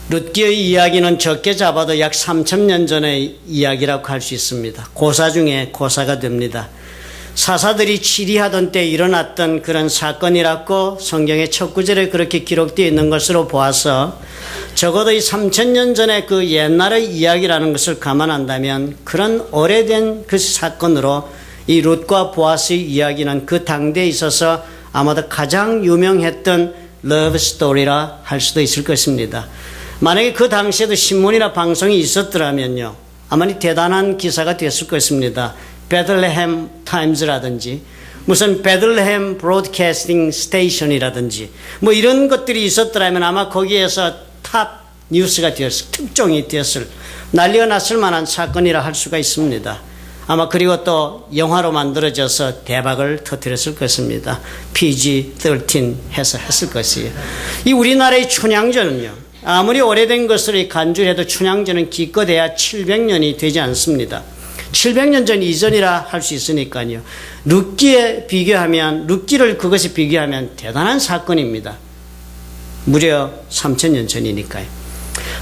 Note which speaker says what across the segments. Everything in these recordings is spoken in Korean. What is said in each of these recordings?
Speaker 1: 룻기의 이야기는 적게 잡아도 약 3,000년 전의 이야기라고 할 수 있습니다. 고사 중에 고사가 됩니다. 사사들이 치리하던 때 일어났던 그런 사건이라고 성경의 첫 구절에 그렇게 기록되어 있는 것으로 보아서 적어도 이 3,000년 전의 그 옛날의 이야기라는 것을 감안한다면 그런 오래된 그 사건으로 이 룻과 보아스의 이야기는 그 당대에 있어서 아마도 가장 유명했던 러브 스토리라 할 수도 있을 것입니다. 만약에 그 당시에도 신문이나 방송이 있었더라면요, 아마 대단한 기사가 됐을 것입니다. 베들레헴 타임즈라든지 무슨 베들레헴 브로드캐스팅 스테이션이라든지 뭐 이런 것들이 있었더라면 아마 거기에서 탑 뉴스가 되었을, 특종이 되었을, 난리가 났을 만한 사건이라 할 수가 있습니다. 아마 그리고 또 영화로 만들어져서 대박을 터뜨렸을 것입니다. PG-13 해서 했을 것이에요. 이 우리나라의 춘향전은요, 아무리 오래된 것을 간주해도 춘향전은 기껏해야 700년이 되지 않습니다. 700년 전 이전이라 할 수 있으니까요. 룻기에 비교하면, 룻기를 그것에 비교하면 대단한 사건입니다. 무려 3,000년 전이니까요.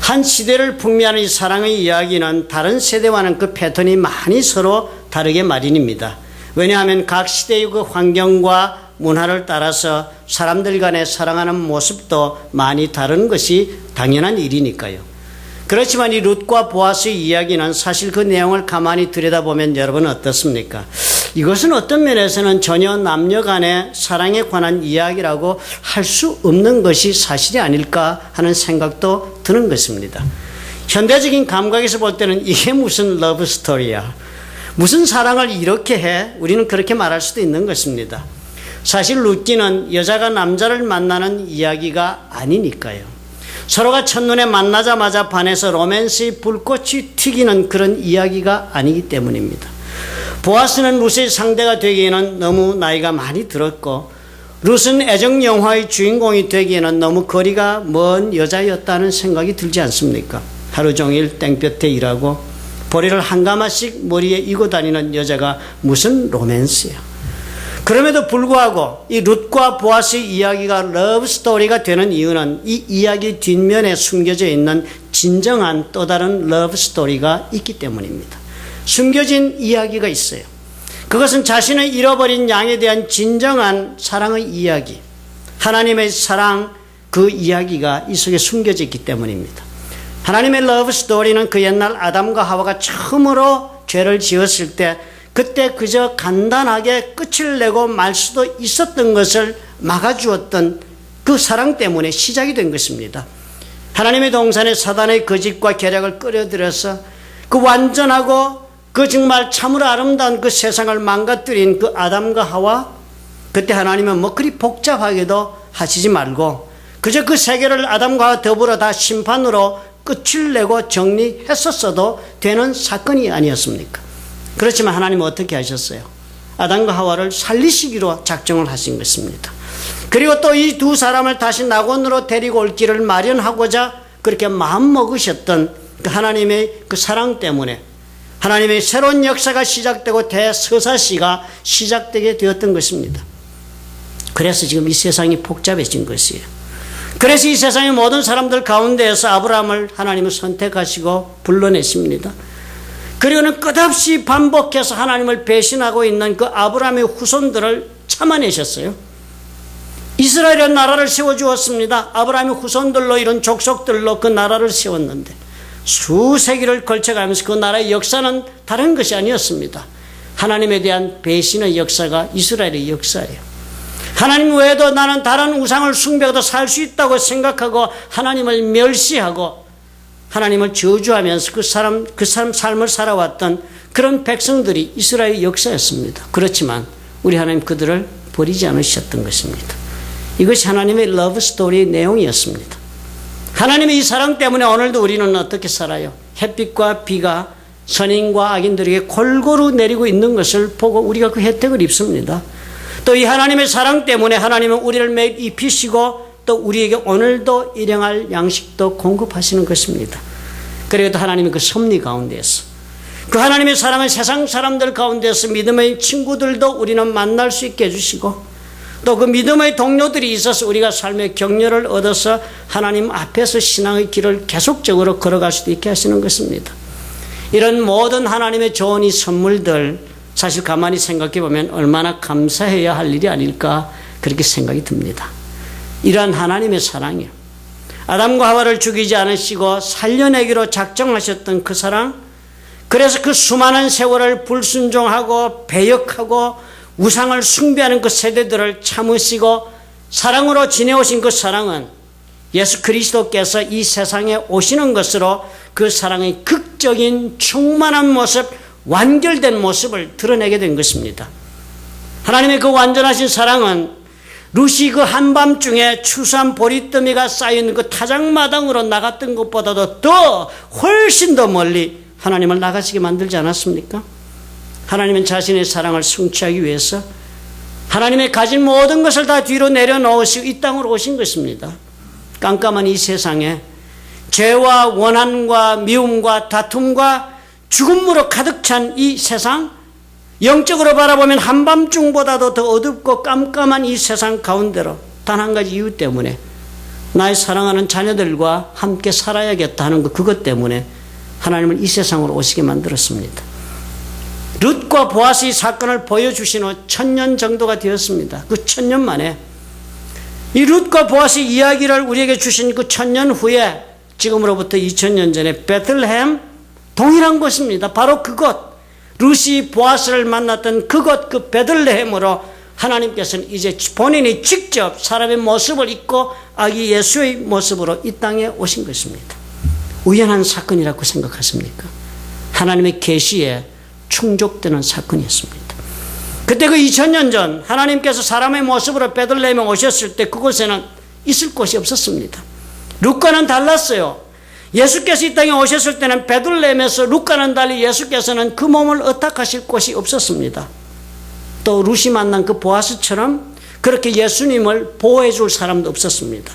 Speaker 1: 한 시대를 풍미하는 이 사랑의 이야기는 다른 세대와는 그 패턴이 많이 서로 다르게 마련입니다. 왜냐하면 각 시대의 그 환경과 문화를 따라서 사람들 간에 사랑하는 모습도 많이 다른 것이 당연한 일이니까요. 그렇지만 이 룻과 보아스의 이야기는 사실 그 내용을 가만히 들여다보면 여러분은 어떻습니까? 이것은 어떤 면에서는 전혀 남녀 간의 사랑에 관한 이야기라고 할 수 없는 것이 사실이 아닐까 하는 생각도 드는 것입니다. 현대적인 감각에서 볼 때는 이게 무슨 러브 스토리야, 무슨 사랑을 이렇게 해? 우리는 그렇게 말할 수도 있는 것입니다. 사실 룻기는 여자가 남자를 만나는 이야기가 아니니까요. 서로가 첫눈에 만나자마자 반해서 로맨스의 불꽃이 튀기는 그런 이야기가 아니기 때문입니다. 보아스는 룻의 상대가 되기에는 너무 나이가 많이 들었고, 룻은 애정영화의 주인공이 되기에는 너무 거리가 먼 여자였다는 생각이 들지 않습니까? 하루 종일 땡볕에 일하고 보리를 한 가마씩 머리에 이고 다니는 여자가 무슨 로맨스야. 그럼에도 불구하고 이 룻과 보아스의 이야기가 러브 스토리가 되는 이유는 이 이야기 뒷면에 숨겨져 있는 진정한 또 다른 러브 스토리가 있기 때문입니다. 숨겨진 이야기가 있어요. 그것은 자신을 잃어버린 양에 대한 진정한 사랑의 이야기, 하나님의 사랑, 그 이야기가 이 속에 숨겨져 있기 때문입니다. 하나님의 러브 스토리는 그 옛날 아담과 하와가 처음으로 죄를 지었을 때 그때 그저 간단하게 끝을 내고 말 수도 있었던 것을 막아주었던 그 사랑 때문에 시작이 된 것입니다. 하나님의 동산에 사단의 거짓과 계략을 끌어들여서 그 완전하고 그 정말 참으로 아름다운 그 세상을 망가뜨린 그 아담과 하와, 그때 하나님은 뭐 그리 복잡하게도 하시지 말고 그저 그 세계를 아담과 하와 더불어 다 심판으로 끝을 내고 정리했었어도 되는 사건이 아니었습니까? 그렇지만 하나님은 어떻게 하셨어요? 아담과 하와를 살리시기로 작정을 하신 것입니다. 그리고 또 이 두 사람을 다시 낙원으로 데리고 올 길을 마련하고자 그렇게 마음먹으셨던 그 하나님의 그 사랑 때문에 하나님의 새로운 역사가 시작되고 대서사시가 시작되게 되었던 것입니다. 그래서 지금 이 세상이 복잡해진 것이에요. 그래서 이 세상의 모든 사람들 가운데에서 아브라함을 하나님은 선택하시고 불러내십니다. 그리고는 끝없이 반복해서 하나님을 배신하고 있는 그 아브라함의 후손들을 참아내셨어요. 이스라엘의 나라를 세워주었습니다. 아브라함의 후손들로 이런 족속들로 그 나라를 세웠는데 수세기를 걸쳐가면서 그 나라의 역사는 다른 것이 아니었습니다. 하나님에 대한 배신의 역사가 이스라엘의 역사예요. 하나님 외에도 나는 다른 우상을 숭배하도 살 수 있다고 생각하고 하나님을 멸시하고 하나님을 저주하면서 그 사람 삶을 살아왔던 그런 백성들이 이스라엘의 역사였습니다. 그렇지만 우리 하나님 그들을 버리지 않으셨던 것입니다. 이것이 하나님의 러브 스토리의 내용이었습니다. 하나님의 이 사랑 때문에 오늘도 우리는 어떻게 살아요? 햇빛과 비가 선인과 악인들에게 골고루 내리고 있는 것을 보고 우리가 그 혜택을 입습니다. 또 이 하나님의 사랑 때문에 하나님은 우리를 매일 입히시고 또 우리에게 오늘도 일용할 양식도 공급하시는 것입니다. 그래도 하나님의 그 섭리 가운데에서 그 하나님의 사랑을 세상 사람들 가운데서 믿음의 친구들도 우리는 만날 수 있게 해주시고 또 그 믿음의 동료들이 있어서 우리가 삶의 격려를 얻어서 하나님 앞에서 신앙의 길을 계속적으로 걸어갈 수도 있게 하시는 것입니다. 이런 모든 하나님의 좋은 이 선물들 사실 가만히 생각해 보면 얼마나 감사해야 할 일이 아닐까 그렇게 생각이 듭니다. 이러한 하나님의 사랑이요. 아담과 하와를 죽이지 않으시고 살려내기로 작정하셨던 그 사랑, 그래서 그 수많은 세월을 불순종하고 배역하고 우상을 숭배하는 그 세대들을 참으시고 사랑으로 지내오신 그 사랑은 예수 그리스도께서 이 세상에 오시는 것으로 그 사랑의 극적인 충만한 모습, 완결된 모습을 드러내게 된 것입니다. 하나님의 그 완전하신 사랑은 룻이 그 한밤중에 추수한 보리더미가 쌓인 그 타작마당으로 나갔던 것보다도 더 훨씬 더 멀리 하나님을 나가시게 만들지 않았습니까? 하나님은 자신의 사랑을 성취하기 위해서 하나님의 가진 모든 것을 다 뒤로 내려놓으시고 이 땅으로 오신 것입니다. 깜깜한 이 세상에 죄와 원한과 미움과 다툼과 죽음으로 가득 찬 이 세상, 영적으로 바라보면 한밤중보다도 더 어둡고 깜깜한 이 세상 가운데로 단 한 가지 이유 때문에 나의 사랑하는 자녀들과 함께 살아야겠다 하는 그것 때문에 하나님은 이 세상으로 오시게 만들었습니다. 룻과 보아스의 사건을 보여주신 후 1000년 정도가 되었습니다. 그 1000년 만에 이 룻과 보아스의 이야기를 우리에게 주신 그 1000년 후에 지금으로부터 2000년 전에 베들레헴 동일한 곳입니다. 바로 그곳, 룻이 보아스를 만났던 그곳, 그 베들레헴으로 하나님께서는 이제 본인이 직접 사람의 모습을 입고 아기 예수의 모습으로 이 땅에 오신 것입니다. 우연한 사건이라고 생각하십니까? 하나님의 계시에 충족되는 사건이었습니다. 그때 그 2000년 전 하나님께서 사람의 모습으로 베들레헴에 오셨을 때 그곳에는 있을 곳이 없었습니다. 룻과는 달랐어요. 예수께서 이 땅에 오셨을 때는 베들레헴에서 룻과는 달리 예수께서는 그 몸을 의탁하실 곳이 없었습니다. 또 룻이 만난 그 보아스처럼 그렇게 예수님을 보호해 줄 사람도 없었습니다.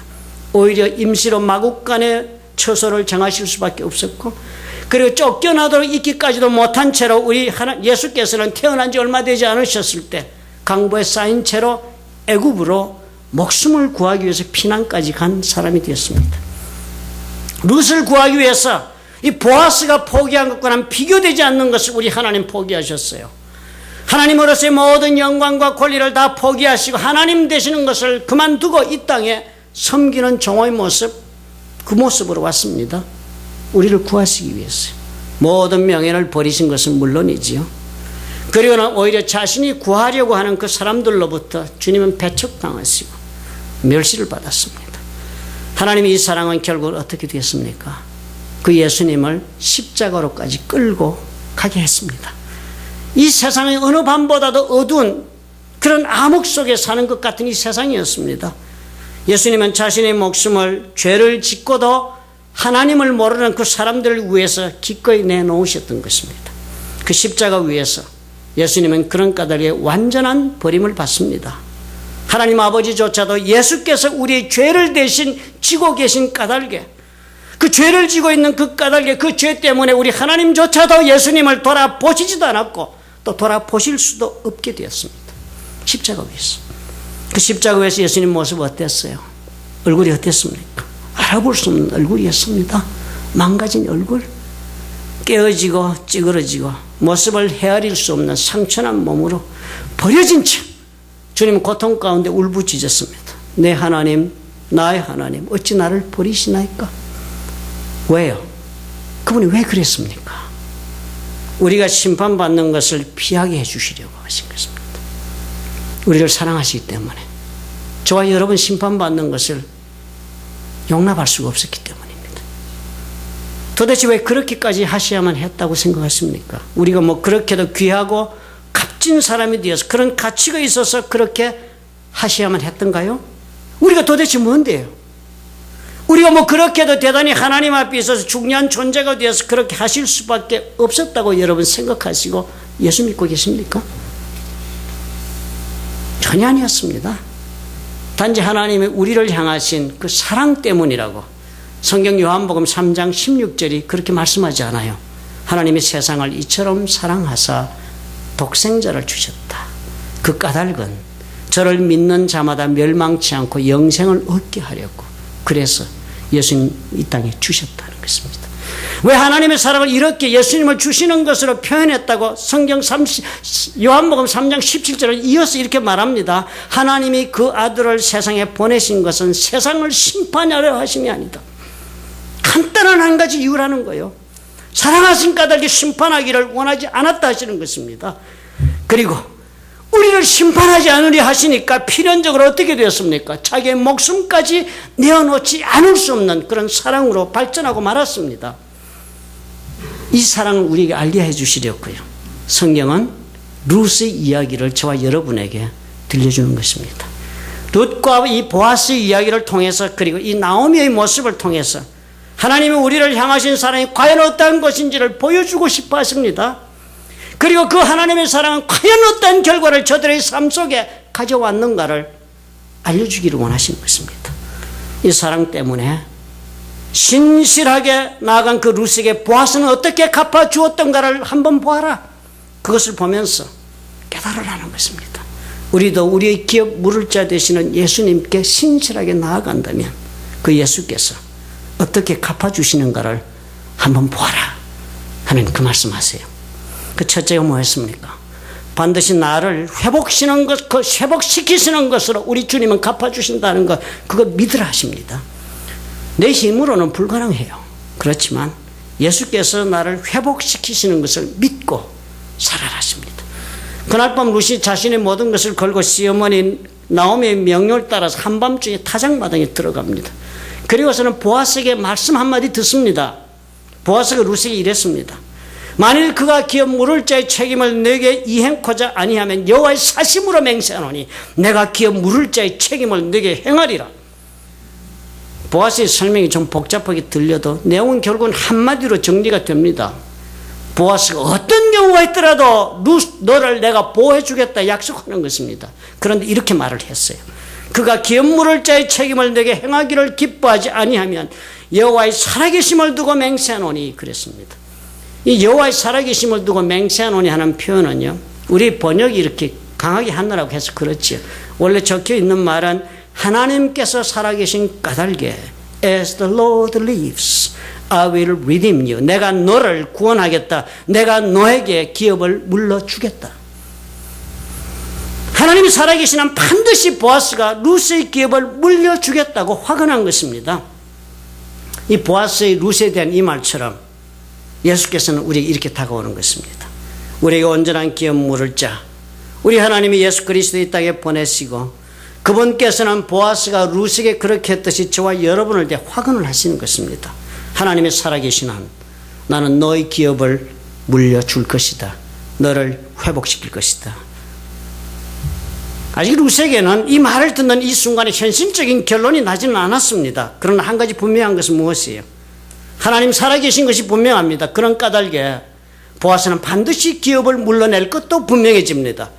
Speaker 1: 오히려 임시로 마국간의 처소를 정하실 수밖에 없었고, 그리고 쫓겨나도록 있기까지도 못한 채로 우리 예수께서는 태어난 지 얼마 되지 않으셨을 때 강보에 쌓인 채로 애굽으로 목숨을 구하기 위해서 피난까지 간 사람이 되었습니다. 룻을 구하기 위해서 이 보아스가 포기한 것과는 비교되지 않는 것을 우리 하나님 포기하셨어요. 하나님으로서의 모든 영광과 권리를 다 포기하시고 하나님 되시는 것을 그만두고 이 땅에 섬기는 종의 모습, 그 모습으로 왔습니다. 우리를 구하시기 위해서 모든 명예를 버리신 것은 물론이지요. 그리고는 오히려 자신이 구하려고 하는 그 사람들로부터 주님은 배척당하시고 멸시를 받았습니다. 하나님의 이 사랑은 결국 어떻게 됐습니까? 그 예수님을 십자가로까지 끌고 가게 했습니다. 이 세상의 어느 밤보다도 어두운 그런 암흑 속에 사는 것 같은 이 세상이었습니다. 예수님은 자신의 목숨을 죄를 짓고도 하나님을 모르는 그 사람들을 위해서 기꺼이 내놓으셨던 것입니다. 그 십자가 위에서 예수님은 그런 까닭에 완전한 버림을 받습니다. 하나님 아버지조차도 예수께서 우리의 죄를 대신 지고 계신 까닭에, 그 죄를 지고 있는 그 까닭에, 그 죄 때문에 우리 하나님조차도 예수님을 돌아보시지도 않았고 또 돌아보실 수도 없게 되었습니다. 십자가 위에서. 그 십자가 위에서 예수님 모습 어땠어요? 얼굴이 어땠습니까? 알아볼 수 없는 얼굴이었습니다. 망가진 얼굴, 깨어지고 찌그러지고 모습을 헤아릴 수 없는 상처난 몸으로 버려진 채 주님은 고통 가운데 울부짖었습니다. 내 하나님, 나의 하나님, 어찌 나를 버리시나이까? 왜요? 그분이 왜 그랬습니까? 우리가 심판받는 것을 피하게 해주시려고 하신 것입니다. 우리를 사랑하시기 때문에, 저와 여러분 심판받는 것을 용납할 수가 없었기 때문입니다. 도대체 왜 그렇게까지 하셔야만 했다고 생각하십니까? 우리가 뭐 그렇게도 귀하고 값진 사람이 되어서 그런 가치가 있어서 그렇게 하셔야만 했던가요? 우리가 도대체 뭔데요? 우리가 뭐 그렇게도 대단히 하나님 앞에 있어서 중요한 존재가 되어서 그렇게 하실 수밖에 없었다고 여러분 생각하시고 예수 믿고 계십니까? 전혀 아니었습니다. 단지 하나님이 우리를 향하신 그 사랑 때문이라고 성경 요한복음 3장 16절이 그렇게 말씀하지 않아요. 하나님이 세상을 이처럼 사랑하사 독생자를 주셨다. 그 까닭은 저를 믿는 자마다 멸망치 않고 영생을 얻게 하려고. 그래서 예수님 이 땅에 주셨다는 것입니다. 왜 하나님의 사랑을 이렇게 예수님을 주시는 것으로 표현했다고 성경 요한복음 3장 17절을 이어서 이렇게 말합니다. 하나님이 그 아들을 세상에 보내신 것은 세상을 심판하려 하심이 아니다. 간단한 한 가지 이유라는 거예요. 사랑하신 까닭에 심판하기를 원하지 않았다 하시는 것입니다. 그리고 우리를 심판하지 않으려 하시니까 필연적으로 어떻게 되었습니까? 자기의 목숨까지 내어놓지 않을 수 없는 그런 사랑으로 발전하고 말았습니다. 이 사랑을 우리에게 알게 해주시려고요. 성경은 룻의 이야기를 저와 여러분에게 들려주는 것입니다. 룻과 이 보아스의 이야기를 통해서, 그리고 이 나오미의 모습을 통해서 하나님이 우리를 향하신 사랑이 과연 어떠한 것인지를 보여주고 싶어 하십니다. 그리고 그 하나님의 사랑은 과연 어떤 결과를 저들의 삶 속에 가져왔는가를 알려주기를 원하시는 것입니다. 이 사랑 때문에 신실하게 나아간 그 룻에게 보아스는 어떻게 갚아주었던가를 한번 보아라. 그것을 보면서 깨달으라는 것입니다. 우리도 우리의 기업 물을 자 되시는 예수님께 신실하게 나아간다면 그 예수께서 어떻게 갚아주시는가를 한번 보아라 하는 그 말씀하세요. 그 첫째가 뭐였습니까? 반드시 나를 회복시키시는 것으로 우리 주님은 갚아주신다는 것, 그거 믿으라 하십니다. 내 힘으로는 불가능해요. 그렇지만 예수께서 나를 회복시키시는 것을 믿고 살아라 하십니다. 그날 밤 룻이 자신의 모든 것을 걸고 시어머니 나오미의 명령을 따라서 한밤중에 타작마당에 들어갑니다. 그리고서는 보아스에게 말씀 한마디 듣습니다. 보아스가 룻에게 이랬습니다. 만일 그가 기업 물을 자의 책임을 내게 이행코자 아니하면 여호와의 사심으로 맹세하노니 내가 기업 물을 자의 책임을 내게 행하리라. 보아스의 설명이 좀 복잡하게 들려도 내용은 결국은 한마디로 정리가 됩니다. 보아스가 어떤 경우가 있더라도 너를 내가 보호해 주겠다 약속하는 것입니다. 그런데 이렇게 말을 했어요. 그가 기업 물을 자의 책임을 내게 행하기를 기뻐하지 아니하면 여호와의 살아계심을 두고 맹세하노니 그랬습니다. 이 여호와의 살아계심을 두고 맹세하노니 하는 표현은요, 우리 번역이 이렇게 강하게 하느라고 해서 그렇지요. 원래 적혀 있는 말은 하나님께서 살아계신 까닭에 As the Lord lives, I will redeem you. 내가 너를 구원하겠다. 내가 너에게 기업을 물러주겠다. 하나님이 살아계신 한 반드시 보아스가 룻의 기업을 물려주겠다고 확언한 것입니다. 이 보아스의 룻에 대한 이 말처럼 예수께서는 우리에게 이렇게 다가오는 것입니다. 우리에게 온전한 기업 물을 자, 우리 하나님이 예수 그리스도 이 땅에 보내시고 그분께서는 보아스가 룻에게 그렇게 했듯이 저와 여러분을 대해 확언을 하시는 것입니다. 하나님이 살아계신 한 나는 너의 기업을 물려줄 것이다. 너를 회복시킬 것이다. 아직 룻에게는 이 말을 듣는 이 순간에 현실적인 결론이 나지는 않았습니다. 그러나 한 가지 분명한 것은 무엇이에요? 하나님 살아계신 것이 분명합니다. 그런 까닭에 보아스는 반드시 기업을 물러낼 것도 분명해집니다.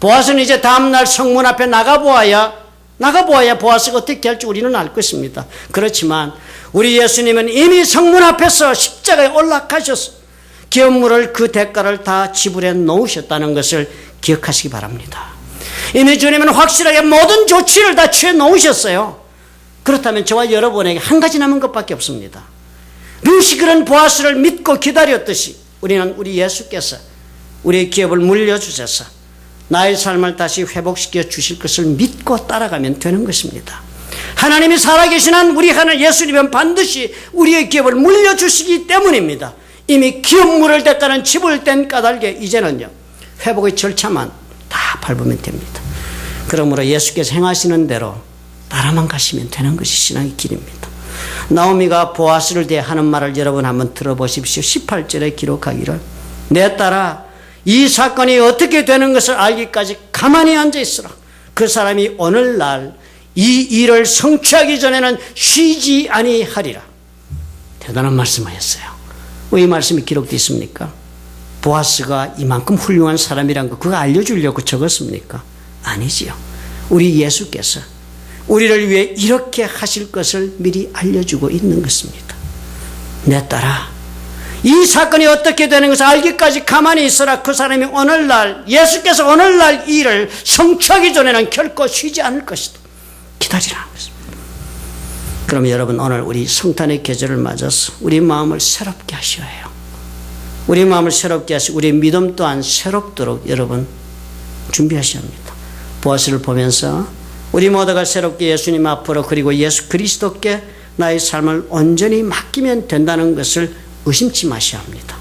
Speaker 1: 보아스는 이제 다음날 성문 앞에 나가보아야 보아스가 어떻게 할지 우리는 알 것입니다. 그렇지만 우리 예수님은 이미 성문 앞에서 십자가에 올라가셔서 기업물을 그 대가를 다 지불해 놓으셨다는 것을 기억하시기 바랍니다. 이미 주님은 확실하게 모든 조치를 다 취해 놓으셨어요. 그렇다면 저와 여러분에게 한 가지 남은 것밖에 없습니다. 룻이 그런 보아스를 믿고 기다렸듯이 우리는 우리 예수께서 우리의 기업을 물려주셔서 나의 삶을 다시 회복시켜 주실 것을 믿고 따라가면 되는 것입니다. 하나님이 살아계신 한 우리 하나님 예수님은 반드시 우리의 기업을 물려주시기 때문입니다. 이미 기업 물을 대가는 지불된 까닭에 이제는요, 회복의 절차만 다 밟으면 됩니다. 그러므로 예수께서 행하시는 대로 따라만 가시면 되는 것이 신앙의 길입니다. 나오미가 보아스를 대해 하는 말을 여러분 한번 들어보십시오. 18절에 기록하기를 내 딸아 이 사건이 어떻게 되는 것을 알기까지 가만히 앉아 있으라. 그 사람이 오늘날 이 일을 성취하기 전에는 쉬지 아니하리라. 대단한 말씀하셨어요. 왜 이 말씀이 기록되어 있습니까? 보아스가 이만큼 훌륭한 사람이란 거 그거 알려주려고 적었습니까? 아니지요. 우리 예수께서 우리를 위해 이렇게 하실 것을 미리 알려주고 있는 것입니다. 내 딸아 이 사건이 어떻게 되는 것을 알기까지 가만히 있어라. 그 사람이 오늘날, 예수께서 오늘날 이 일을 성취하기 전에는 결코 쉬지 않을 것이다. 기다리라는 것입니다. 그럼 여러분, 오늘 우리 성탄의 계절을 맞아서 우리 마음을 새롭게 하셔야 해요. 우리 마음을 새롭게 하시고 우리 믿음 또한 새롭도록 여러분 준비하셔야 합니다. 보아스를 보면서 우리 모두가 새롭게 예수님 앞으로 그리고 예수 그리스도께 나의 삶을 온전히 맡기면 된다는 것을 의심치 마셔야 합니다.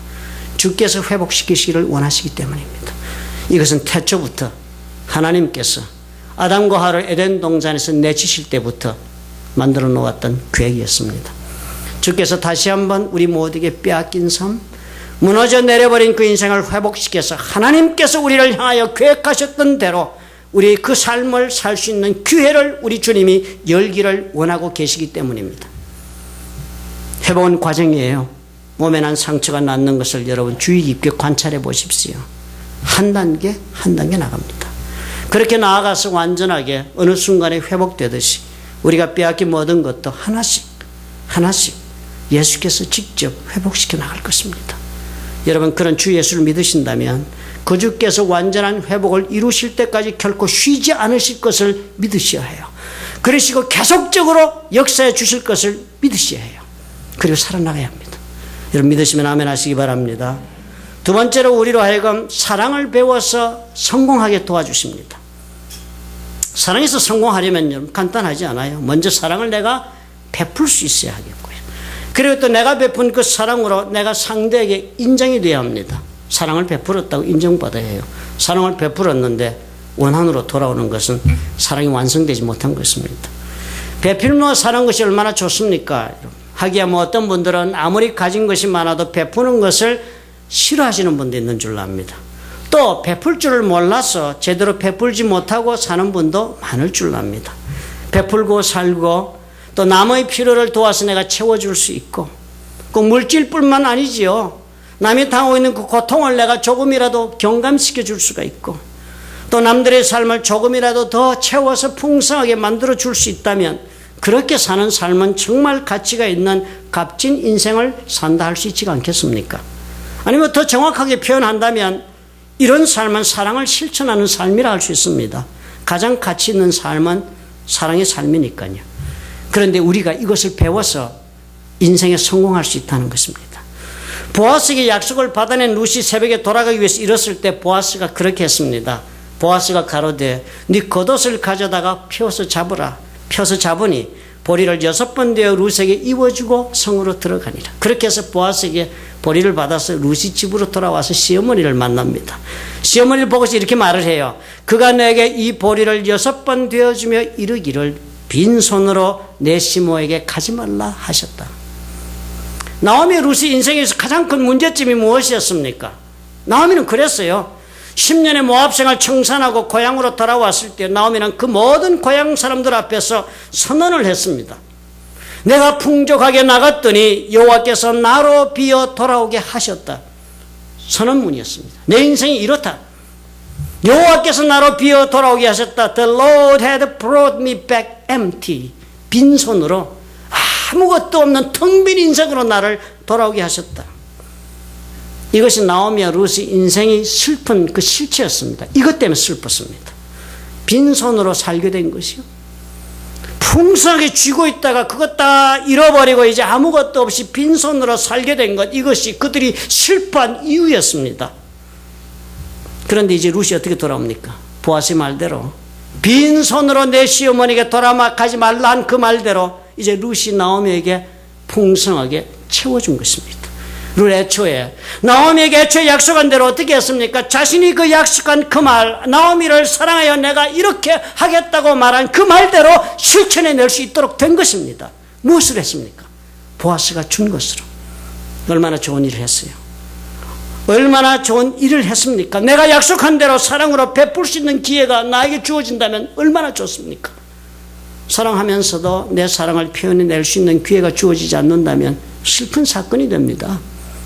Speaker 1: 주께서 회복시키시기를 원하시기 때문입니다. 이것은 태초부터 하나님께서 아담과 하와를 에덴 동산에서 내치실 때부터 만들어 놓았던 계획이었습니다. 주께서 다시 한번 우리 모두에게 빼앗긴 삶, 무너져 내려버린 그 인생을 회복시켜서 하나님께서 우리를 향하여 계획하셨던 대로 우리 그 삶을 살 수 있는 기회를 우리 주님이 열기를 원하고 계시기 때문입니다. 회복은 과정이에요. 몸에 난 상처가 낫는 것을 여러분 주의 깊게 관찰해 보십시오. 한 단계 한 단계 나갑니다. 그렇게 나아가서 완전하게 어느 순간에 회복되듯이 우리가 빼앗긴 모든 것도 하나씩 하나씩 예수께서 직접 회복시켜 나갈 것입니다. 여러분, 그런 주 예수를 믿으신다면 그 주께서 완전한 회복을 이루실 때까지 결코 쉬지 않으실 것을 믿으셔야 해요. 그러시고 계속적으로 역사해 주실 것을 믿으셔야 해요. 그리고 살아나가야 합니다. 여러분, 믿으시면 아멘 하시기 바랍니다. 두 번째로 우리로 하여금 사랑을 배워서 성공하게 도와주십니다. 사랑에서 성공하려면 여러분 간단하지 않아요. 먼저 사랑을 내가 베풀 수 있어야 하겠고요. 그리고 또 내가 베푼 그 사랑으로 내가 상대에게 인정이 돼야 합니다. 사랑을 베풀었다고 인정받아야 해요. 사랑을 베풀었는데 원한으로 돌아오는 것은 사랑이 완성되지 못한 것입니다. 베풀며 사는 것이 얼마나 좋습니까? 하기야 뭐 어떤 분들은 아무리 가진 것이 많아도 베푸는 것을 싫어하시는 분도 있는 줄로 압니다. 또 베풀 줄을 몰라서 제대로 베풀지 못하고 사는 분도 많을 줄로 압니다. 베풀고 살고 또 남의 필요를 도와서 내가 채워줄 수 있고 꼭 물질뿐만 아니지요. 남이 당하고 있는 그 고통을 내가 조금이라도 경감시켜 줄 수가 있고 또 남들의 삶을 조금이라도 더 채워서 풍성하게 만들어 줄 수 있다면 그렇게 사는 삶은 정말 가치가 있는 값진 인생을 산다 할 수 있지 않겠습니까? 아니면 더 정확하게 표현한다면 이런 삶은 사랑을 실천하는 삶이라 할 수 있습니다. 가장 가치 있는 삶은 사랑의 삶이니까요. 그런데 우리가 이것을 배워서 인생에 성공할 수 있다는 것입니다. 보아스에게 약속을 받아낸 룻이 새벽에 돌아가기 위해서 일었을 때 보아스가 그렇게 했습니다. 보아스가 가로되 네 겉옷을 가져다가 펴서 잡으라. 펴서 잡으니 보리를 6번 되어 룻에게 입어주고 성으로 들어가니라. 그렇게 해서 보아스에게 보리를 받아서 룻이 집으로 돌아와서 시어머니를 만납니다. 시어머니를 보고서 이렇게 말을 해요. 그가 내게 이 보리를 6번 되어주며 이르기를 빈손으로 내 시모에게 가지 말라 하셨다. 나오미 룻이 인생에서 가장 큰 문제점이 무엇이었습니까? 나오미는 그랬어요. 10년의 모압 생활 청산하고 고향으로 돌아왔을 때 나오미는 그 모든 고향 사람들 앞에서 선언을 했습니다. 내가 풍족하게 나갔더니 여호와께서 나로 비어 돌아오게 하셨다. 선언문이었습니다. 내 인생이 이렇다. 여호와께서 나로 비어 돌아오게 하셨다. The Lord had brought me back empty. 빈손으로 아무것도 없는 텅 빈 인생으로 나를 돌아오게 하셨다. 이것이 나오미와 룻의 인생이 슬픈 그 실체였습니다. 이것 때문에 슬펐습니다. 빈손으로 살게 된 것이요. 풍성하게 쥐고 있다가 그것 다 잃어버리고 이제 아무것도 없이 빈손으로 살게 된 것, 이것이 그들이 슬퍼한 이유였습니다. 그런데 이제 룻이 어떻게 돌아옵니까? 보아스의 말대로 빈손으로 내 시어머니에게 돌아가지 말라 한 그 말대로 이제 룻이 나오미에게 풍성하게 채워준 것입니다. 룻 애초에 나오미에게 애초에 약속한 대로 어떻게 했습니까? 자신이 그 약속한 그 말, 나오미를 사랑하여 내가 이렇게 하겠다고 말한 그 말대로 실천해낼 수 있도록 된 것입니다. 무엇을 했습니까? 보아스가 준 것으로. 얼마나 좋은 일을 했어요. 얼마나 좋은 일을 했습니까? 내가 약속한 대로 사랑으로 베풀 수 있는 기회가 나에게 주어진다면 얼마나 좋습니까? 사랑하면서도 내 사랑을 표현해낼 수 있는 기회가 주어지지 않는다면 슬픈 사건이 됩니다.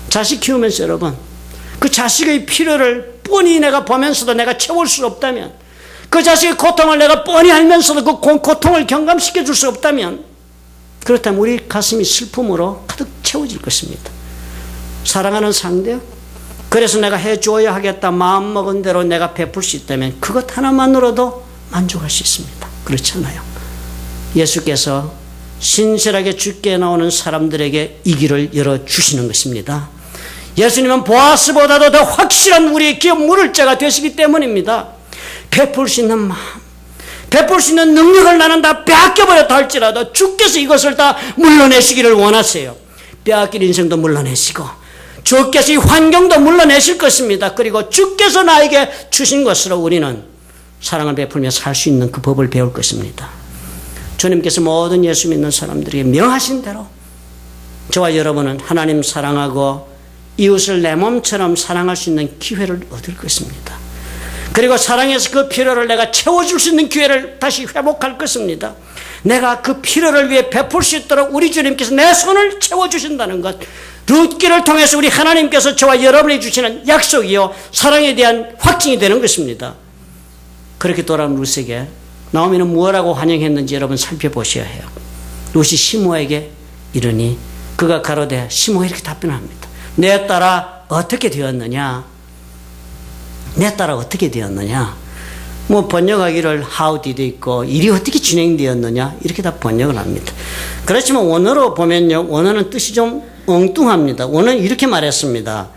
Speaker 1: 자식 키우면서 여러분, 그 자식의 필요를 뻔히 내가 보면서도 내가 채울 수 없다면, 그 자식의 고통을 내가 뻔히 알면서도 그 고통을 경감시켜 줄 수 없다면, 그렇다면 우리 가슴이 슬픔으로 가득 채워질 것입니다. 사랑하는 상대요. 그래서 내가 해줘야 하겠다 마음먹은 대로 내가 베풀 수 있다면 그것 하나만으로도 만족할 수 있습니다. 그렇잖아요. 예수께서 신실하게 주께 나오는 사람들에게 이 길을 열어주시는 것입니다. 예수님은 보아스보다도 더 확실한 우리의 기업 물을 자가 되시기 때문입니다. 베풀 수 있는 마음, 베풀 수 있는 능력을 나는 다 빼앗겨버렸다 할지라도 주께서 이것을 다 물러내시기를 원하세요. 빼앗길 인생도 물러내시고 주께서 이 환경도 물러내실 것입니다. 그리고 주께서 나에게 주신 것으로 우리는 사랑을 베풀며 살 수 있는 그 법을 배울 것입니다. 주님께서 모든 예수 믿는 사람들에게 명하신 대로 저와 여러분은 하나님 사랑하고 이웃을 내 몸처럼 사랑할 수 있는 기회를 얻을 것입니다. 그리고 사랑해서 그 필요를 내가 채워줄 수 있는 기회를 다시 회복할 것입니다. 내가 그 필요를 위해 베풀 수 있도록 우리 주님께서 내 손을 채워주신다는 것, 룻기를 통해서 우리 하나님께서 저와 여러분이 주시는 약속이요 사랑에 대한 확증이 되는 것입니다. 그렇게 돌아온 룻에게 나오미는 무엇라고 환영했는지 여러분 살펴보셔야 해요. 룻이 시므에게 이르니 그가 가로되, 시므가 이렇게 답변합니다. 내 딸아 어떻게 되었느냐? 내 딸아 어떻게 되었느냐? 뭐 번역하기를 how did 있고 일이 어떻게 진행되었느냐 이렇게 다 번역을 합니다. 그렇지만 원어로 보면요, 원어는 뜻이 좀 엉뚱합니다. 원어는 이렇게 말했습니다.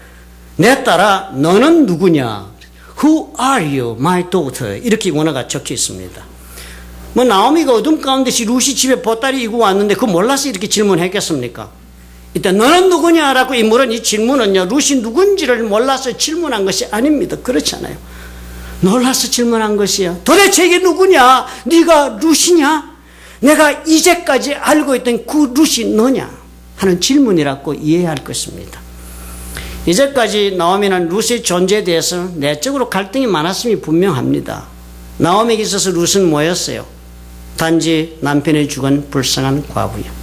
Speaker 1: 내 딸아 너는 누구냐? Who are you, my daughter? 이렇게 원어가 적혀 있습니다. 뭐 나오미가 어둠 가운데서 룻이 집에 보따리 이고 왔는데 그거 몰라서 이렇게 질문했겠습니까? 일단 너는 누구냐라고 이 물은 이 질문은요, 룻이 누군지를 몰라서 질문한 것이 아닙니다. 그렇잖아요. 놀라서 질문한 것이야. 도대체 이게 누구냐? 네가 룻이냐? 내가 이제까지 알고 있던 그 룻이 너냐? 하는 질문이라고 이해해야 할 것입니다. 이제까지 나오미는 룻의 존재에 대해서 내적으로 갈등이 많았음이 분명합니다. 나오미에게 있어서 룻은 뭐였어요? 단지 남편이 죽은 불쌍한 과부요.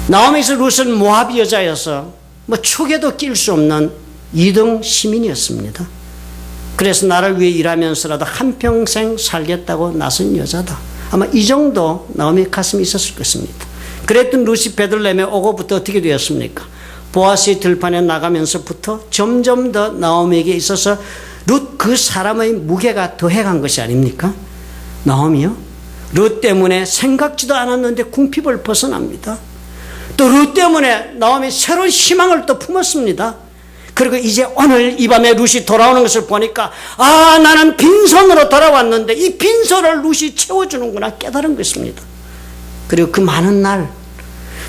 Speaker 1: 나오미에서 룻은 모압 여자여서 뭐 촉에도 낄 수 없는 2등 시민이었습니다. 그래서 나를 위해 일하면서라도 한평생 살겠다고 나선 여자다. 아마 이 정도 나오미의 가슴이 있었을 것입니다. 그랬던 룻이 베들레헴에 오고부터 어떻게 되었습니까? 보아스의 들판에 나가면서부터 점점 더 나오미에게 있어서 룻 그 사람의 무게가 더해간 것이 아닙니까? 나오미요? 룻 때문에 생각지도 않았는데 궁핍을 벗어납니다. 또 룻 때문에 나오미 새로운 희망을 또 품었습니다. 그리고 이제 오늘 이 밤에 룻이 돌아오는 것을 보니까 아, 나는 빈손으로 돌아왔는데 이 빈손을 룻이 채워주는구나 깨달은 것입니다. 그리고 그 많은 날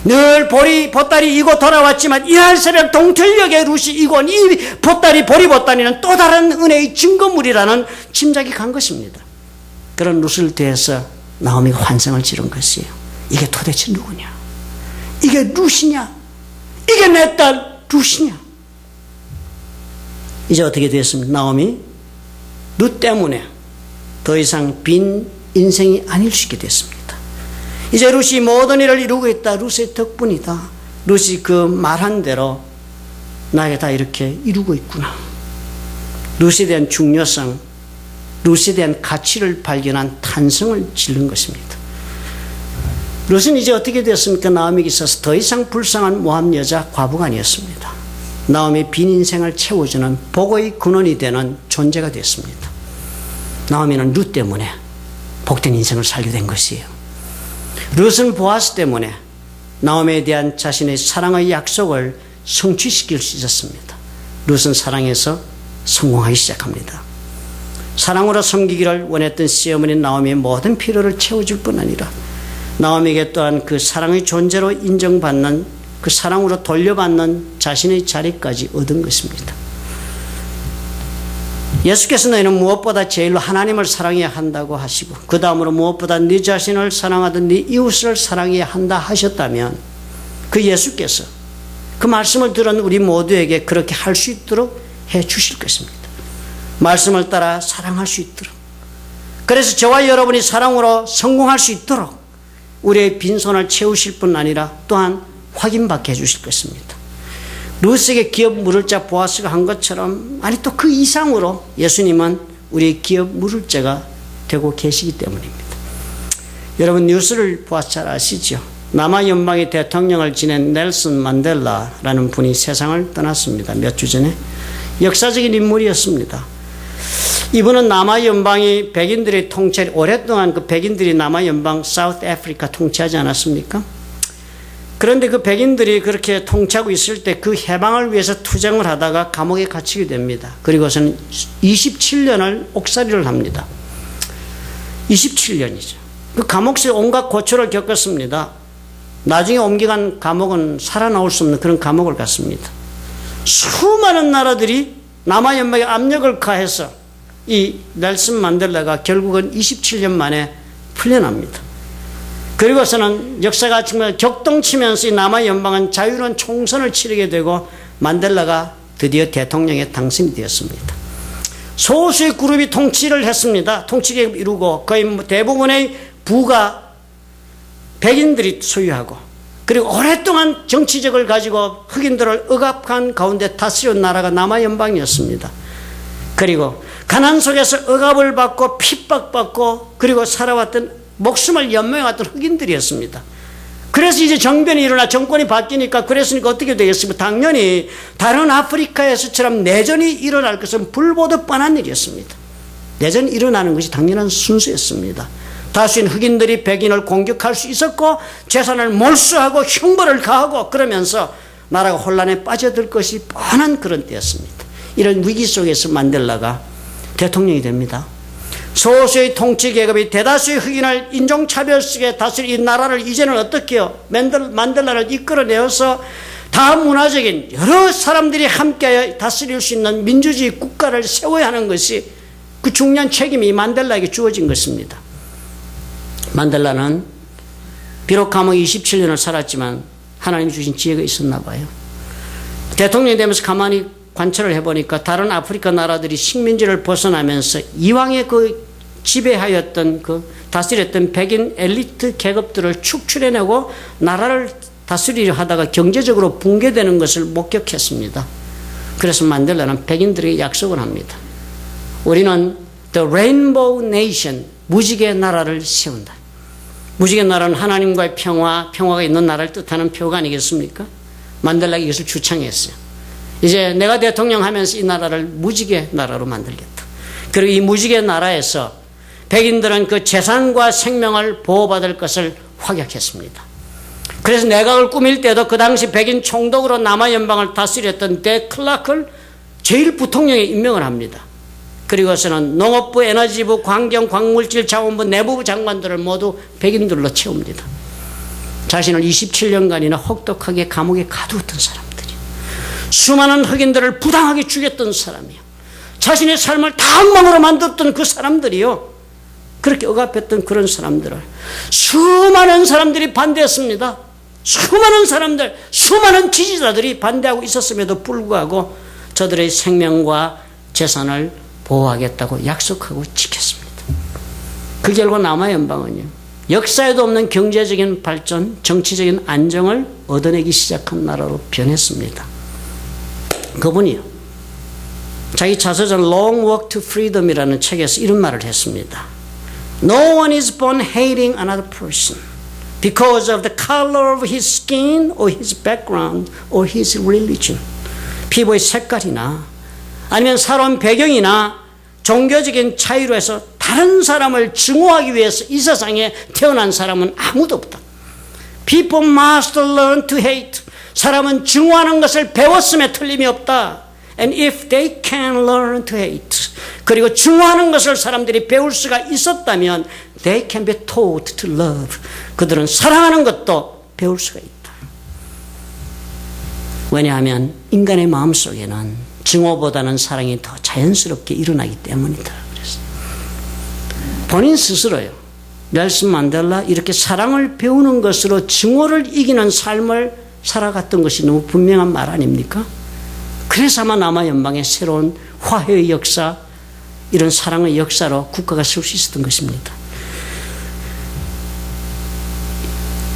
Speaker 1: 늘 보따리 이고 돌아왔지만 이날 새벽 동틀역에 룻이 이곤 이 보리 보따리는 또 다른 은혜의 증거물이라는 짐작이 간 것입니다. 그런 룻을 대해서 나오미가 환상을 지른 것이에요. 이게 도대체 누구냐? 이게 룻이냐? 이게 내 딸 룻이냐? 이제 어떻게 됐습니까? 나오미 룻 때문에 더 이상 빈 인생이 아닐 수 있게 됐습니다. 이제 룻이 모든 일을 이루고 있다. 룻의 덕분이다. 룻이 그 말한 대로 나에게 다 이렇게 이루고 있구나. 룻에 대한 중요성, 룻에 대한 가치를 발견한 탄성을 지른 것입니다. 룻은 이제 어떻게 됐습니까? 나오미에게 있어서 더 이상 불쌍한 모압 여자 과부가 아니었습니다. 나오미의 빈 인생을 채워주는 복의 근원이 되는 존재가 됐습니다. 나오미는 룻 때문에 복된 인생을 살게 된 것이에요. 룻은 보아스 때문에 나오미에 대한 자신의 사랑의 약속을 성취시킬 수 있었습니다. 룻은 사랑에서 성공하기 시작합니다. 사랑으로 섬기기를 원했던 시어머니 나오미의 모든 필요를 채워줄 뿐 아니라 나오미에게 또한 그 사랑의 존재로 인정받는 그 사랑으로 돌려받는 자신의 자리까지 얻은 것입니다. 예수께서 너희는 무엇보다 제일로 하나님을 사랑해야 한다고 하시고 그 다음으로 무엇보다 네 자신을 사랑하던 네 이웃을 사랑해야 한다 하셨다면 그 예수께서 그 말씀을 들은 우리 모두에게 그렇게 할 수 있도록 해 주실 것입니다. 말씀을 따라 사랑할 수 있도록, 그래서 저와 여러분이 사랑으로 성공할 수 있도록 우리의 빈손을 채우실 뿐 아니라 또한 확인받게 해주실 것입니다. 룻에게 기업 물을 자 보아스가 한 것처럼 아니 또 그 이상으로 예수님은 우리의 기업 물을 자가 되고 계시기 때문입니다. 여러분 뉴스를 보아서 잘 아시죠? 남아연방의 대통령을 지낸 넬슨 만델라라는 분이 세상을 떠났습니다. 몇 주 전에. 역사적인 인물이었습니다. 이분은 남아연방이 백인들의 통치, 오랫동안 그 백인들이 남아연방 사우스 아프리카 통치하지 않았습니까? 그런데 그 백인들이 그렇게 통치하고 있을 때 그 해방을 위해서 투쟁을 하다가 감옥에 갇히게 됩니다. 그리고서는 27년을 옥살이를 합니다. 27년이죠. 그 감옥에서 온갖 고초를 겪었습니다. 나중에 옮겨간 감옥은 살아나올 수 없는 그런 감옥을 갔습니다. 수많은 나라들이 남아연방에 압력을 가해서 이 넬슨 만델라가 결국은 27년 만에 풀려납니다. 그리고서는 역사가 정말 격동치면서 이 남아연방은 자유로운 총선을 치르게 되고 만델라가 드디어 대통령에 당선이 되었습니다. 소수의 그룹이 통치를 했습니다. 통치를 이루고 거의 대부분의 부가 백인들이 소유하고 그리고 오랫동안 정치적을 가지고 흑인들을 억압한 가운데 다스린 나라가 남아연방이었습니다. 그리고 가난 속에서 억압을 받고 핍박받고 그리고 살아왔던 목숨을 연명해왔던 흑인들이었습니다. 그래서 이제 정변이 일어나 정권이 바뀌니까 그랬으니까 어떻게 되겠습니까? 당연히 다른 아프리카에서처럼 내전이 일어날 것은 불보듯 뻔한 일이었습니다. 내전이 일어나는 것이 당연한 순수였습니다. 다수인 흑인들이 백인을 공격할 수 있었고 재산을 몰수하고 형벌을 가하고 그러면서 나라가 혼란에 빠져들 것이 뻔한 그런 때였습니다. 이런 위기 속에서 만델라가 대통령이 됩니다. 소수의 통치 계급이 대다수의 흑인을 인종차별 속에 다스린 이 나라를 이제는 어떻게 해요? 만델라를 이끌어내어서 다문화적인 여러 사람들이 함께 다스릴 수 있는 민주주의 국가를 세워야 하는 것이 그 중요한 책임이 만델라에게 주어진 것입니다. 만델라는 비록 감옥 27년을 살았지만 하나님이 주신 지혜가 있었나 봐요. 대통령이 되면서 가만히 관찰을 해보니까 다른 아프리카 나라들이 식민지를 벗어나면서 이왕의 그 지배하였던 그 다스렸던 백인 엘리트 계급들을 축출해내고 나라를 다스리려 하다가 경제적으로 붕괴되는 것을 목격했습니다. 그래서 만델라는 백인들에게 약속을 합니다. 우리는 The Rainbow Nation, 무지개 나라를 세운다. 무지개 나라는 하나님과의 평화가 있는 나라를 뜻하는 표가 아니겠습니까? 만델라가 이것을 주창했어요. 이제 내가 대통령 하면서 이 나라를 무지개 나라로 만들겠다. 그리고 이 무지개 나라에서 백인들은 그 재산과 생명을 보호받을 것을 확약했습니다. 그래서 내각을 꾸밀 때도 그 당시 백인 총독으로 남아연방을 다스렸던 데 클라크를 제일 부통령에 임명을 합니다. 그리고서는 농업부, 에너지부, 환경, 광물질, 자원부, 내부부 장관들을 모두 백인들로 채웁니다. 자신을 27년간이나 혹독하게 감옥에 가두었던 사람들이, 수많은 흑인들을 부당하게 죽였던 사람이요, 자신의 삶을 다 엉망으로 만들었던 그 사람들이요, 그렇게 억압했던 그런 사람들을 수많은 사람들이 반대했습니다. 수많은 사람들, 수많은 지지자들이 반대하고 있었음에도 불구하고 저들의 생명과 재산을 보호하겠다고 약속하고 지켰습니다. 그 결과 남아연방은요, 역사에도 없는 경제적인 발전, 정치적인 안정을 얻어내기 시작한 나라로 변했습니다. 그분이요, 자기 자서전 Long Walk to Freedom이라는 책에서 이런 말을 했습니다. No one is born hating another person because of the color of his skin or his background or his religion. 피부의 색깔이나 아니면 살아온 배경이나 종교적인 차이로 해서 다른 사람을 증오하기 위해서 이 세상에 태어난 사람은 아무도 없다. People must learn to hate. 사람은 증오하는 것을 배웠음에 틀림이 없다. And if they can learn to hate, 그리고 증오하는 것을 사람들이 배울 수가 있었다면 they can be taught to love. 그들은 사랑하는 것도 배울 수가 있다. 왜냐하면 인간의 마음속에는 증오보다는 사랑이 더 자연스럽게 일어나기 때문이다. 그래서 본인 스스로요, 넬슨 만델라 이렇게 사랑을 배우는 것으로 증오를 이기는 삶을 살아갔던 것이 너무 분명한 말 아닙니까? 그래서 아마 남아연방의 새로운 화해의 역사, 이런 사랑의 역사로 국가가 설 수 있었던 것입니다.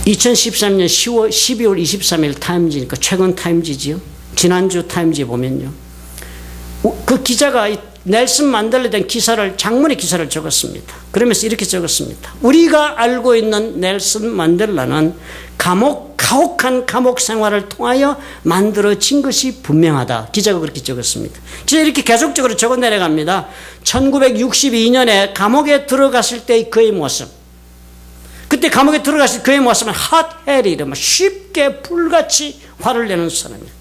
Speaker 1: 2013년 12월 23일 타임지니까 최근 타임지지요. 지난주 타임지에 보면요, 그 기자가 넬슨 만델라에 대한 기사를, 장문의 기사를 적었습니다. 그러면서 이렇게 적었습니다. 우리가 알고 있는 넬슨 만델라는 가혹한 감옥 생활을 통하여 만들어진 것이 분명하다. 기자가 그렇게 적었습니다. 기자 이렇게 계속적으로 적어 내려갑니다. 1962년에 감옥에 들어갔을 때의 그의 모습. 그때 감옥에 들어갔을 그의 모습은 핫헬이라 쉽게 불같이 화를 내는 사람이었다.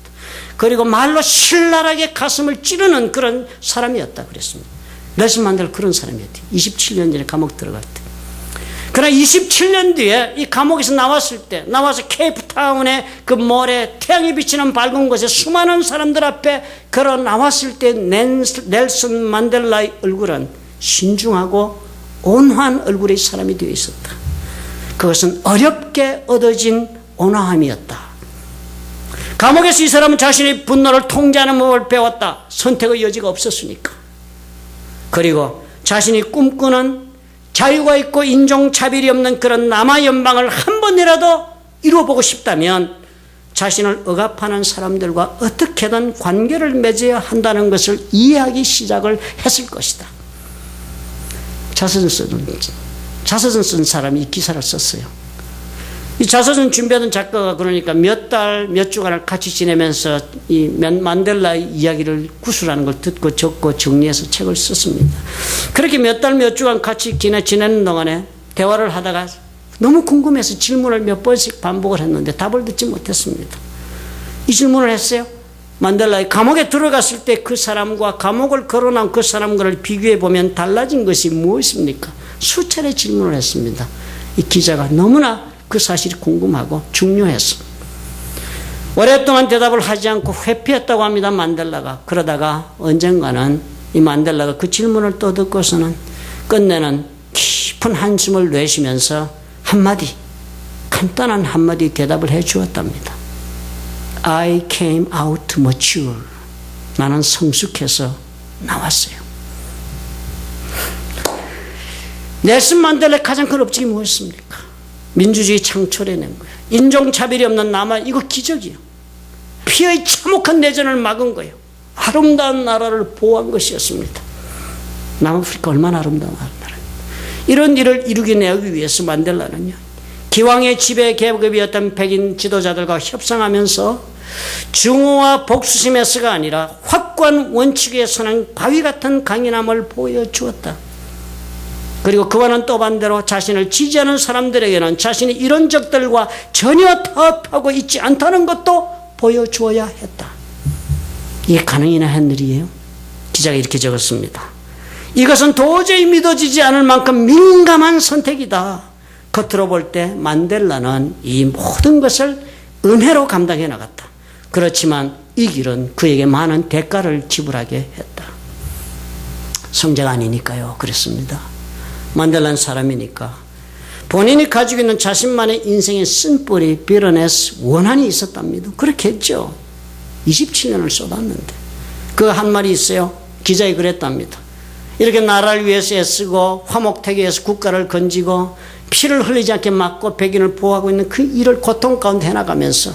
Speaker 1: 그리고 말로 신랄하게 가슴을 찌르는 그런 사람이었다 그랬습니다. 넬슨 만델라 그런 사람이었대요. 27년 전에 감옥 들어갈 때. 그러나 27년 뒤에 이 감옥에서 나왔을 때, 나와서 케이프타운의 그 몰에 태양이 비치는 밝은 곳에 수많은 사람들 앞에 걸어 나왔을 때 넬슨 만델라의 얼굴은 신중하고 온화한 얼굴의 사람이 되어 있었다. 그것은 어렵게 얻어진 온화함이었다. 감옥에서 이 사람은 자신의 분노를 통제하는 법을 배웠다. 선택의 여지가 없었으니까. 그리고 자신이 꿈꾸는 자유가 있고 인종차별이 없는 그런 남아연방을 한 번이라도 이루어보고 싶다면 자신을 억압하는 사람들과 어떻게든 관계를 맺어야 한다는 것을 이해하기 시작을 했을 것이다. 자서전 쓴 사람이 이 기사를 썼어요. 이 자서전 준비하던 작가가 그러니까 몇 달, 몇 주간을 같이 지내면서 이 만델라의 이야기를 구술하는 걸 듣고 적고 정리해서 책을 썼습니다. 그렇게 몇 달, 몇 주간 같이 지내는 동안에 대화를 하다가 너무 궁금해서 질문을 몇 번씩 반복을 했는데 답을 듣지 못했습니다. 이 질문을 했어요. 만델라의 감옥에 들어갔을 때 그 사람과 감옥을 걸어나온 그 사람과를 비교해 보면 달라진 것이 무엇입니까? 수차례 질문을 했습니다. 이 기자가 너무나 그 사실이 궁금하고 중요해서 오랫동안 대답을 하지 않고 회피했다고 합니다. 만델라가. 그러다가 언젠가는 이 만델라가 그 질문을 또 듣고서는 끝내는 깊은 한숨을 내쉬면서 한마디, 간단한 한마디 대답을 해 주었답니다. I came out mature. 나는 성숙해서 나왔어요. 넬슨 만델라의 가장 큰 업적이 무엇입니까? 민주주의 창출해낸 거예요. 인종차별이 없는 남아, 이거 기적이에요. 피의 참혹한 내전을 막은 거예요. 아름다운 나라를 보호한 것이었습니다. 남아프리카 얼마나 아름다운 나라입니다. 이런 일을 이루기 위해서 만델라는요, 기왕의 지배 계급이었던 백인 지도자들과 협상하면서 증오와 복수심에서가 아니라 확고한 원칙에 서는 바위 같은 강인함을 보여주었다. 그리고 그와는 또 반대로 자신을 지지하는 사람들에게는 자신이 이런 적들과 전혀 타협하고 있지 않다는 것도 보여주어야 했다. 이게 가능이나 한 일이에요. 기자가 이렇게 적었습니다. 이것은 도저히 믿어지지 않을 만큼 민감한 선택이다. 겉으로 볼 때 만델라는 이 모든 것을 은혜로 감당해 나갔다. 그렇지만 이 길은 그에게 많은 대가를 지불하게 했다. 성자가 아니니까요. 그랬습니다. 만델라는 사람이니까 본인이 가지고 있는 자신만의 인생의 쓴뿌리, 비러네스, 원한이 있었답니다. 그렇게 했죠. 27년을 쏟았는데 그 한 말이 있어요. 기자에 그랬답니다. 이렇게 나라를 위해서 애쓰고 화목태계에서 국가를 건지고 피를 흘리지 않게 막고 백인을 보호하고 있는 그 일을 고통 가운데 해나가면서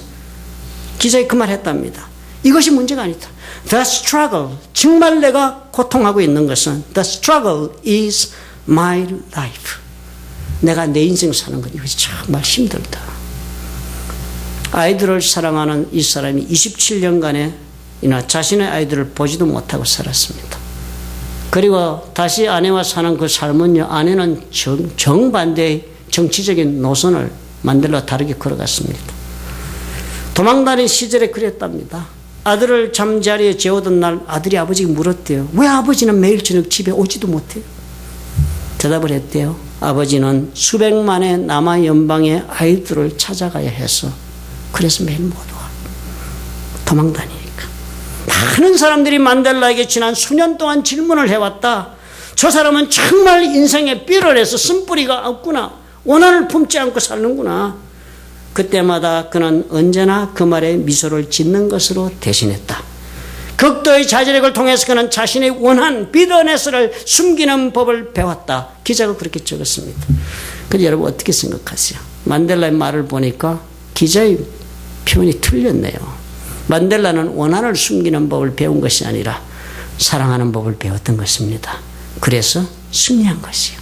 Speaker 1: 기자에 그 말 했답니다. 이것이 문제가 아니다. The struggle, 정말 내가 고통하고 있는 것은 The struggle is my life. 내가 내 인생 사는 것, 이것이 정말 힘들다. 아이들을 사랑하는 이 사람이 27년간에 자신의 아이들을 보지도 못하고 살았습니다. 그리고 다시 아내와 사는 그 삶은요, 아내는 정반대의 정치적인 노선을 만델라와 다르게 걸어갔습니다. 도망다닌 시절에 그랬답니다. 아들을 잠자리에 재우던 날 아들이 아버지에게 물었대요. 왜 아버지는 매일 저녁 집에 오지도 못해요? 대답을 했대요. 아버지는 수백만의 남아 연방의 아이들을 찾아가야 해서 그래서 매일 못 와. 도망다니니까. 많은 사람들이 만델라에게 지난 수년 동안 질문을 해왔다. 저 사람은 정말 인생에 삐를 해서 쓴뿌리가 없구나. 원한을 품지 않고 사는구나. 그때마다 그는 언제나 그 말에 미소를 짓는 것으로 대신했다. 극도의 자제력을 통해서 그는 자신의 원한, 비더네스를 숨기는 법을 배웠다. 기자가 그렇게 적었습니다. 그런데 여러분 어떻게 생각하세요? 만델라의 말을 보니까 기자의 표현이 틀렸네요. 만델라는 원한을 숨기는 법을 배운 것이 아니라 사랑하는 법을 배웠던 것입니다. 그래서 승리한 것이요.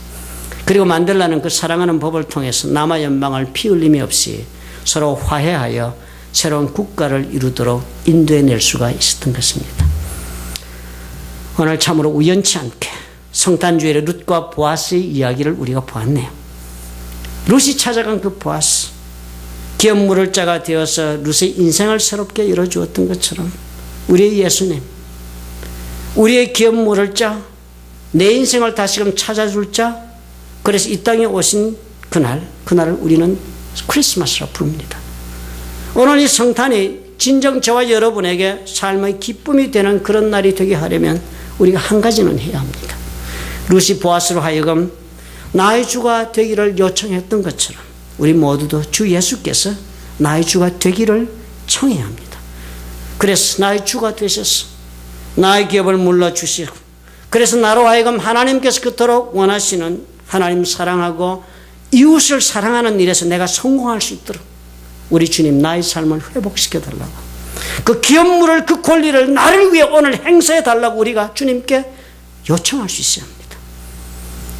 Speaker 1: 그리고 만델라는 그 사랑하는 법을 통해서 남아 연방을 피 흘림이 없이 서로 화해하여 새로운 국가를 이루도록 인도해낼 수가 있었던 것입니다. 오늘 참으로 우연치 않게 성탄주일의 룻과 보아스의 이야기를 우리가 보았네요. 룻이 찾아간 그 보아스, 기업 물을 자가 되어서 룻의 인생을 새롭게 열어주었던 것처럼 우리의 예수님, 우리의 기업 물을 자, 내 인생을 다시금 찾아줄 자, 그래서 이 땅에 오신 그날을 우리는 크리스마스라고 부릅니다. 오늘 이 성탄이 진정 저와 여러분에게 삶의 기쁨이 되는 그런 날이 되게 하려면 우리가 한 가지는 해야 합니다. 룻이 보아스로 하여금 나의 주가 되기를 요청했던 것처럼 우리 모두도 주 예수께서 나의 주가 되기를 청해야 합니다. 그래서 나의 주가 되셔서 나의 기업을 물러주시고, 그래서 나로 하여금 하나님께서 그토록 원하시는 하나님 사랑하고 이웃을 사랑하는 일에서 내가 성공할 수 있도록 우리 주님 나의 삶을 회복시켜달라고, 그 기업물을, 그 권리를 나를 위해 오늘 행사해달라고 우리가 주님께 요청할 수 있어야 합니다.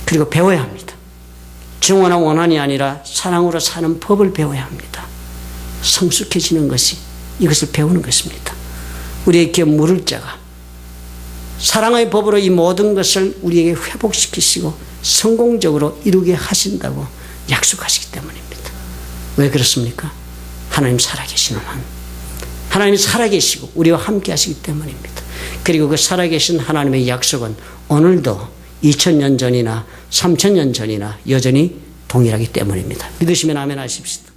Speaker 1: 그리고 배워야 합니다. 증오나 원한이 아니라 사랑으로 사는 법을 배워야 합니다. 성숙해지는 것이 이것을 배우는 것입니다. 우리의 기업 물을 자가 사랑의 법으로 이 모든 것을 우리에게 회복시키시고 성공적으로 이루게 하신다고 약속하시기 때문입니다. 왜 그렇습니까? 하나님 살아계시는 한, 하나님이 살아계시고 우리와 함께 하시기 때문입니다. 그리고 그 살아계신 하나님의 약속은 오늘도 2000년 전이나 3000년 전이나 여전히 동일하기 때문입니다. 믿으시면 아멘 하십시오.